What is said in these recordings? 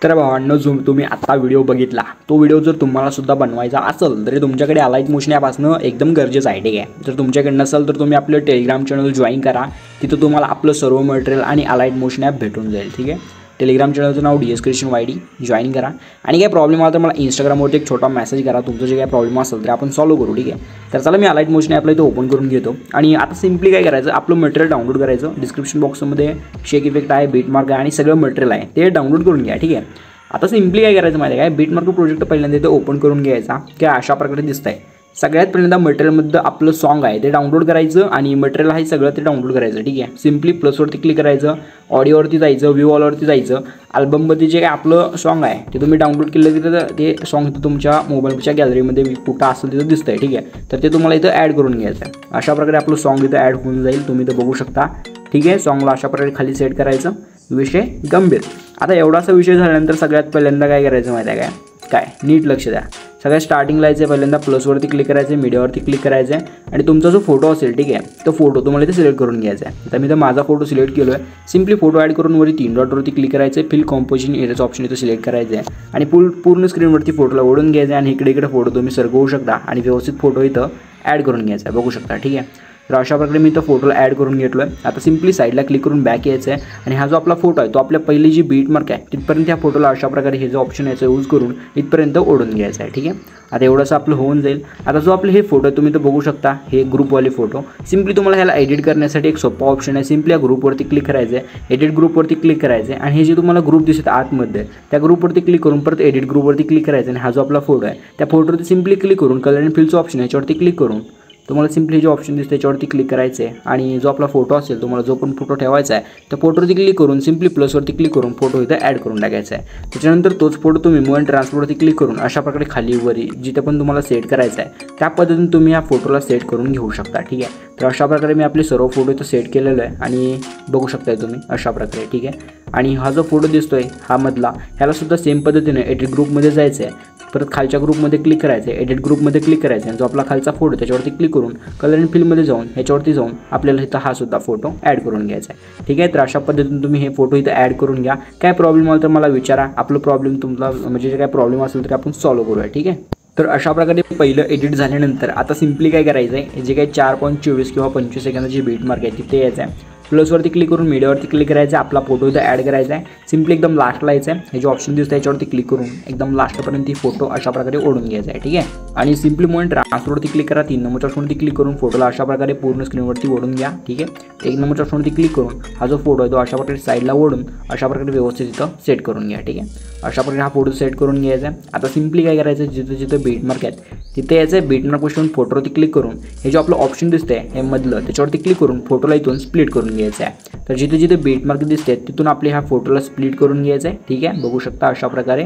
तर भावांनो, जो तुम्ही आता व्हिडिओ बघितला तो व्हिडिओ जर तुम्हाला सुद्धा बनवायचा असेल तरी तुमच्याकडे अलाइट मोशन ॲप असणं एकदम गरजेचं आहे. ठीक आहे, जर तुमच्याकडे नसेल तर तुम्ही आपलं टेलिग्राम चॅनल जॉईन करा. तिथं तुम्हाला आपलं सर्व मटेरियल आणि अलाइट मोशन ॲप भेटून जाईल. ठीक आहे, टेलिग्राम चॅनलचं नाव DS क्रिएशन YD जॉईन करा. आणि काय प्रॉब्लेम आला तर मला इंस्टाग्रामवरती एक छोटा मेसेज करा. तुमचं जे काही प्रॉब्लेम असेल तर आपण सॉल्व्ह करू. ठीक आहे, तर चला मी अलाइट मोशन ॲपला इथं ओपन करून घेतो. आणि आता सिम्पली काय करायचं, आपलं मटेरियल डाउनलोड करायचं. डिस्क्रिप्शन बॉक्समध्ये शेक इफेक्ट आहे, बीटमार्क आहे आणि सगळं मटेरियल आहे ते डाउनलोड करून घ्या. ठीक आहे, आता सिम्पली काय करायचं माहिती आहे काय, बीटमार्क प्रोजेक्ट पहिल्यांदा इथं ओपन करून घ्यायचा. काय अशा प्रकारे दिसत आहे. सगळ्यात पहिल्यांदा मटेरियलमध्ये आपलं सॉन्ग आहे ते डाउनलोड करायचं आणि मटेरियल आहे सगळं ते डाउनलोड करायचं. ठीक आहे, सिम्पली प्लसवरती क्लिक करायचं, ऑडिओवरती जायचं, व्ह्यू ऑलवरती जायचं. अल्बममध्ये जे काय आपलं सॉन्ग आहे ते तुम्ही डाउनलोड केलं की ते सॉन्ग इथं तुमच्या मोबाईलच्या गॅलरीमध्ये कुठं असेल तिथं दिसतं आहे. ठीक आहे, तर ते तुम्हाला इथं ॲड करून घ्यायचं आहे. अशा प्रकारे आपलं सॉन्ग इथं ॲड होऊन जाईल, तुम्ही इथं बघू शकता. ठीक आहे, सॉन्गला अशा प्रकारे खाली सेट करायचं. विषय गंभीर. आता एवढासा विषय झाल्यानंतर सगळ्यात पहिल्यांदा काय करायचं माहिती आहे काय नीट लक्ष द्या. सगळ्यात स्टार्टिंगला यायचं पहिल्यांदा प्लसवरती क्लिक करायचं आहे, मीडियावरती क्लिक करायचं आहे आणि तुमचा जो फोटो असेल, ठीक आहे, तो फोटो तुम्हाला इथे सिलेक्ट करून घ्यायचा आहे. तर मी तर माझा फोटो सिलेक्ट केलो आहे. सिम्पली फोटो ॲड करून वरी 3 डॉटवरती क्लिक करायचं आहे. फिल कॉम्पोजिशन एरियाचं ऑप्शन इथं सिलेक्ट करायचं आहे आणि पूर्ण स्क्रीनवरती फोटोला ओढून घ्यायचं आहे आणि इकडे फोटो तुम्ही सरकवू शकता आणि व्यवस्थित फोटो इथं ॲड करून घ्यायचा आहे. बघू शकता. ठीक आहे, तर अशा प्रकारे मी तो फोटोला ॲड करून घेतलो आहे. आता सिम्पली साईडला क्लिक करून बॅक यायचं आहे आणि हा जो आपला फोटो आहे तो आपल्या पहिली जी बीटमार्क आहे तिथपर्यंत ह्या फोटोला अशा प्रकारे हे जो ऑप्शन याचा यूज करून इथपर्यंत ओढून घ्यायचं आहे. ठीक आहे, आता एवढंसं आपलं होऊन जाईल. आता जो आपले हे फोटो तुम्ही तर बघू शकता, हे ग्रुपवाले फोटो. सिम्पली तुम्हाला ह्याला एडिट करण्यासाठी एक सोपा ऑप्शन आहे. सिम्पली या ग्रुपवरती क्लिक करायचं आहे, एडिट ग्रुपवरती क्लिक करायचं आहे आणि हे जे तुम्हाला ग्रुप दिसत आतमध्ये त्या ग्रुपवरती क्लिक करून परत एडिट ग्रुपवरती क्लिक करायचं आणि हा जो आपला फोटो आहे त्या फोटोवरती सिम्पली क्लिक करून कलर अँड फिलचं ऑप्शन आहे याच्यावरती क्लिक करून तुम्हाला सिम्पली जो ऑप्शन दिसते त्याच्यावरती क्लिक करायचं आहे आणि जो आपला फोटो असेल तुम्हाला जो पण फोटो ठेवायचा आहे त्या फोटोवरती क्लिक करून सिम्पली प्लसवरती क्लिक करून फोटो इथं ॲड करून टाकायचा आहे. त्याच्यानंतर तोच फोटो तुम्ही मूव अँड ट्रान्सफरवरती क्लिक करून अशा प्रकारे खाली वरी जिथे पण तुम्हाला सेट करायचा आहे त्या पद्धतीने तुम्ही या फोटोला सेट करून घेऊ शकता. ठीक आहे, तर अशा प्रकारे मी आपले सर्व फोटो इथं सेट केलेलं आहे आणि बघू शकताय तुम्ही अशा प्रकारे. ठीक आहे, आणि हा जो फोटो दिसतोय हा मधला ह्यालासुद्धा सेम पद्धतीने एडिट ग्रुपमध्ये जायचं आहे. परत खालच्या ग्रुपमध्ये क्लिक करायचं आहे, एडिट ग्रुपमध्ये क्लिक करायचं आहे. जो आपला खालचा फोटो त्याच्यावरती क्लिक करून कलर अँड फिलमध्ये जाऊन ह्याच्यावरती जाऊन आपल्याला इथं हा सुद्धा फोटो ॲड करून घ्यायचा आहे. ठीक आहे, तर अशा पद्धतीने तुम्ही हे फोटो इथं ॲड करून घ्या. काय प्रॉब्लेम आला तर मला विचारा. आपलं प्रॉब्लेम तुमचा म्हणजे जे काय प्रॉब्लेम असेल तर आपण सॉल्व्ह करूया. ठीक आहे, तर अशा प्रकारे पहिलं एडिट झाल्यानंतर आता सिम्पली काय करायचं आहे, जे काही 4.24 किंवा 25 सेकंदाची बीटमार्क आहे तिथे यायचं आहे. प्लसवरती क्लिक करून मीडियावरती क्लिक करायचं आहे, आपला फोटो इथं ॲड करायचा आहे. सिम्पली एकदम लास्टला यायचं आहे. हे जे ऑप्शन दिसतं याच्यावरती क्लिक करून एकदम लास्टपर्यंत ही फोटो अशा प्रकारे ओढून घ्यायचा आहे. ठीक आहे, आणि सिम्पली मूव अँड ट्रान्सफरवरती क्लिक करा. 3 नंबरच्या ऑप्शनवरती क्लिक करून फोटोला अशा प्रकारे पूर्ण स्क्रीनवरती ओढून घ्या. ठीक आहे, 1 नंबरच्या ऑप्शनवरती क्लिक करून हा जो फोटो आहे तो अशा प्रकारे साईडला ओढून अशा प्रकारे व्यवस्थित इथं सेट करून घ्या. ठीक आहे, अशा प्रकारे हा फोटो सेट करून घ्यायचा आहे. आता सिम्पली काय करायचं, जिथं बीटमार्क आहेत तिथे यायचं आहे. बीटमार्क पासून फोटोवरती क्लिक करून हे जे आपलं ऑप्शन दिसतंय हे मधलं त्याच्यावरती क्लिक करून फोटोला इथून स्प्लिट करून घ्यायचं आहे. तर जिथे बीटमार्क दिसते तिथून आपले ह्या फोटोला स्प्लिट करून घ्यायचं आहे. ठीक आहे, बघू शकता अशा प्रकारे.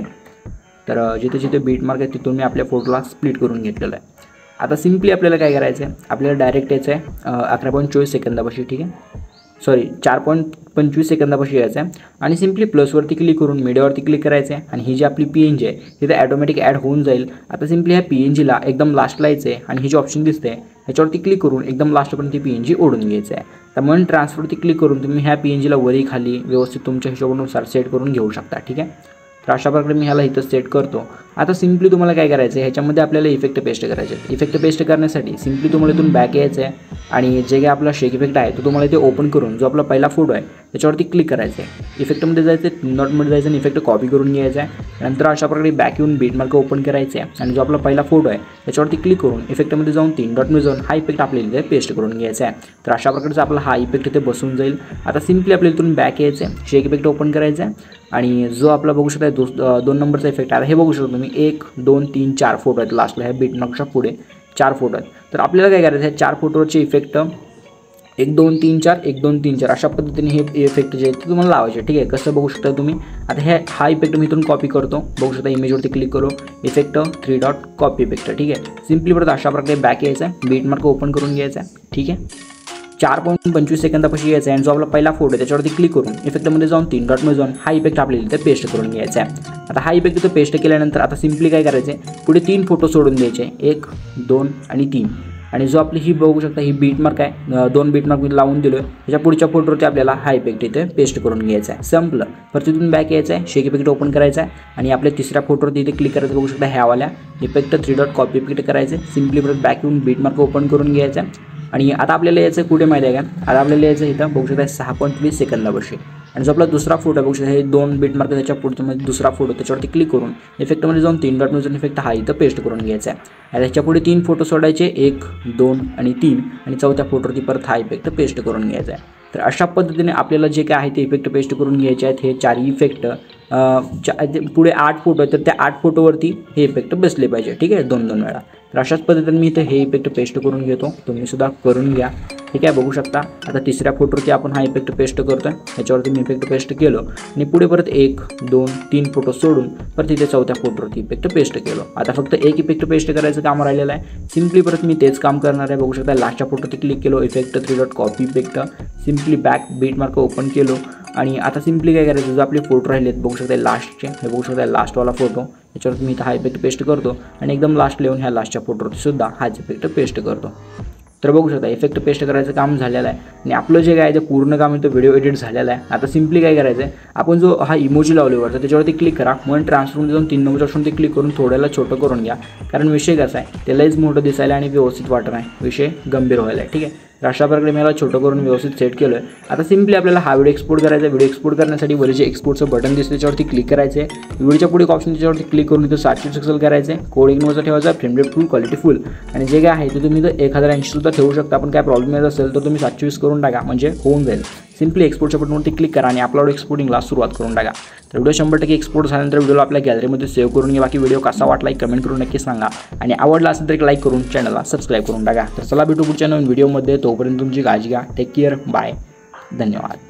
तर जिथे बीटमार्क आहे तिथून मी आपल्या फोटोला स्प्लिट करून घेतलेलं आहे. आता सिम्पली आपल्याला काय करायचं आहे, आपल्याला डायरेक्ट यायचं आहे 11.24 सेकंदापाशी. ठीक आहे, सॉरी 4.25 सेकंदापाशी यायचं आहे आणि सिम्पली प्लसवरती क्लिक करून मीडियावरती क्लिक करायचं आहे आणि ही जी आपली PNG आहे तिथे ॲटोमॅटिक ॲड होऊन जाईल. आता सिम्पली ह्या PNGला एकदम लास्टला यायचं आहे आणि हे जे ऑप्शन दिसते ह्याच्यावरती क्लिक करून एकदम लास्टपर्यंत ती PNG ओढून घ्यायचं आहे. तर म्हणून ट्रान्सफरवरती क्लिक करून तुम्ही ह्या PNGला वरी खाली व्यवस्थित तुमच्या हिशोबानुसार सेट करून घेऊ शकता. ठीक आहे, तर अशा प्रकारे मी ह्याला इथं सेट करतो. आता सिम्पली तुम्हाला काय करायचं आहे, ह्याच्यामध्ये आपल्याला इफेक्ट पेस्ट करायचे आहेत. इफेक्ट पेस्ट करण्यासाठी सिम्पली तुम्हाला इथून बॅक यायचं आहे आणि जे काही आपला शेक इफेक्ट आहे तो तुम्हाला इथे ओपन करून जो आपला पहिला फोटो आहे त्याच्यावरती क्लिक करायचं आहे. इफेक्टमध्ये जायचं आहे, नॉटमध्ये जायचं आणि इफेक्ट कॉपी करून घ्यायचा आहे. नंतर अशा प्रकारे बॅक येऊन बीटमार्क ओपन करायचं आहे आणि जो आपला पहिला फोटो आहे त्याच्यावरती क्लिक करून इफेक्टमध्ये जाऊन 3 डॉटमध्ये जाऊन हा इफेक्ट आपल्याला इथे पेस्ट करून घ्यायचा आहे. तर अशा प्रकारचा आपला हा इफेक्ट इथे बसून जाईल. आता सिम्पली आपल्याला इथून बॅक यायचं आहे, शेक इफेक्ट ओपन करायचा आहे आणि जो आपला बघू शकता 2 नंबरचा इफेक्ट आहे हे बघू शकता तुम्ही. 1 2 3 4 फोटो आहेत लास्टला, ह्या बीटमार्कच्या पुढे 4 फोटो आहेत. तर आपल्याला काय करायचं आहे, 4 फोटोवरचे इफेक्ट 1 2 3 4 1 2 3 4 अशा पद्धतीने हे इफेक्ट जे आहेत ते तुम्हाला लावायचे. ठीक आहे, कसं बघू शकता तुम्ही. आता हा इफेक्ट मी इथून कॉपी करतो. बघू शकता इमेजवरती क्लिक करू, इफेक्ट 3 डॉट कॉपी इफेक्ट. ठीक आहे, सिम्पली परत अशा प्रकारे बॅक यायचं आहे, बीटमार्क ओपन करून घ्यायचा आहे. ठीक आहे, 4.25 सेकंदापाशी यायचा आहे आणि जो आपला पहिला फोटो आहे त्याच्यावरती क्लिक करून इफेक्टमध्ये जाऊन 3 डॉटमध्ये जाऊन हा इफेक्ट आपल्याला इथे पेस्ट करून घ्यायचा आहे. आता हा इफेक्ट इथं पेस्ट केल्यानंतर आता सिम्पली काय करायचं आहे, पुढे 3 फोटो सोडून द्यायचे, 1 2 आणि 3. आणि जो आपली ही बघू शकता ही बीट मार्क आहे, 2 बीट मार्क मी लावून दिलो. त्याच्या पुढच्या फोटोवरती आपल्याला हा इफेक्ट इथे पेस्ट करून घ्यायचा आहे. संपलं. परत तिथून बॅक यायचं आहे, शेक इफेक्ट ओपन करायचा आहे आणि आपल्या तिसऱ्या फोटोवरती इथे क्लिक करायचं. बघू शकता ह्यावाल्या इफेक्ट 3 डॉट कॉपी इफेक्ट करायचे. सिम्पली परत बॅक येऊन बीट मार्क ओपन करून घ्यायचा आणि आता आपल्याला यायचं कुठे माहिती आहे का, आता आपल्याला यायचं इथं बघू शकता 6.20 सेकंदापाशी. आणि जो आपला दुसरा फोटो बघू शकता हे 2 बीट मार्क त्याच्या पुढच्यामध्ये दुसरा फोटो त्याच्यावरती क्लिक करून इफेक्टमध्ये जाऊन 3 डॉट म्युझिक इफेक्ट हा इथं पेस्ट करून घ्यायचा आहे. आणि त्याच्या पुढे 3 फोटो सोडायचे, 1, 2 आणि 3 आणि चौथ्या फोटोवरती परत हा इफेक्ट पेस्ट करून घ्यायचा आहे. तर अशा पद्धतीने आपल्याला जे काय आहे ते इफेक्ट पेस्ट करून घ्यायचे आहेत. हे 4 इफेक्ट पुढे 8 फोटो आहेत तर त्या 8 फोटोवरती हे इफेक्ट बसले पाहिजे. ठीक आहे, 2-2 वेळा. तर अशाच पद्धतीने मी इथे हे इफेक्ट पेस्ट करून घेतो, तुम्ही सुद्धा करून घ्या. ठीक आहे, बघू शकता आता तिसऱ्या फोटोवरती आपण हा इफेक्ट पेस्ट करतो आहे. ह्याच्यावरती मी इफेक्ट पेस्ट केलं आणि पुढे परत 1, 2, 3 फोटो सोडून परत तिथे चौथ्या फोटोवरती इफेक्ट पेस्ट केलं. आता फक्त एक इफेक्ट पेस्ट करायचं काम राहिलेलं आहे. सिम्पली परत मी तेच काम करणार आहे. बघू शकता लास्टच्या फोटोवरती क्लिक केलो, effect 3 dot copy effect, simply back beat mark open केलो आणि आता सिम्पली काय करायचं, जो आपले फोटो राहिलेत बघू शकता लास्टचे, हे बघू शकता लास्टवाला फोटो, याच्यावरती मी हा इफेक्ट पेस्ट करतो आणि एकदम लास्ट लिहून ह्या लास्टच्या फोटोवरती सुद्धा हाच इफेक्ट पेस्ट करतो. तर बघू शकता इफेक्ट पेस्ट करायचं काम झालेलं आहे आणि आपलं जे काय आहे ते पूर्ण काम इथं व्हिडिओ एडिट झालेलं आहे. आता सिम्पली काय करायचं आहे, आपण जो हा इमोजी लावल्यावर त्याच्यावरती क्लिक करा, म्हणून ट्रान्सफॉर्ममध्ये जाऊन 3 नंबरच्या ऑप्शन ते क्लिक करून थोड्याला छोटं करून घ्या. कारण विषय कसा आहे त्यालाच मोठं दिसायला आणि व्यवस्थित वाटत नाही, विषय गंभीर व्हायला आहे. ठीक आहे, तर अशा प्रकारे मला छोटं करून व्यवस्थित सेट केलं आहे. आता सिम्पली आपल्याला हा व्हिडिओ एक्सपोर्ट करायचा आहे. व्हिडिओ एक्सपोर्ट करण्यासाठी वर जे एक्सपोर्टचं बटन दिसतं त्याच्यावरती क्लिक करायचं आहे. व्हिडिओच्या पुढे ऑप्शन त्याच्यावरती क्लिक करून इथं 720 पिक्सल करायचं आहे. कोड इग्नोरचा ठेवायचा, फ्रेम रेट फुल, क्वालिटी फुल आणि जे काय आहे ते तुम्ही इथं 1080 सुद्धा ठेवू शकता. पण काय प्रॉब्लेम येत असेल तर तुम्ही 720 करून टाका, म्हणजे होऊन जाईल. सिम्पली एक्सपोर्टच्या बटनवरती क्लिक करा आणि अपलोड एक्सपोर्टिंगला सुरुवात करून टाका. तर व्हिडिओ 100% एक्सपोर्ट झाल्यानंतर व्हिडिओला आपल्या गॅलरीमध्ये सेव्ह करून घ्या. बाकी व्हिडिओ कसा वाटला कमेंट करून नक्की सांगा आणि आवडला असेल तर एक लाईक करून चॅनलला सबस्क्राईब करून टाका. तर चला भेटू पुढच्या नवीन व्हिडिओमध्ये. तोपर्यंत तुमची काळजी घ्या. टेक केअर, बाय, धन्यवाद.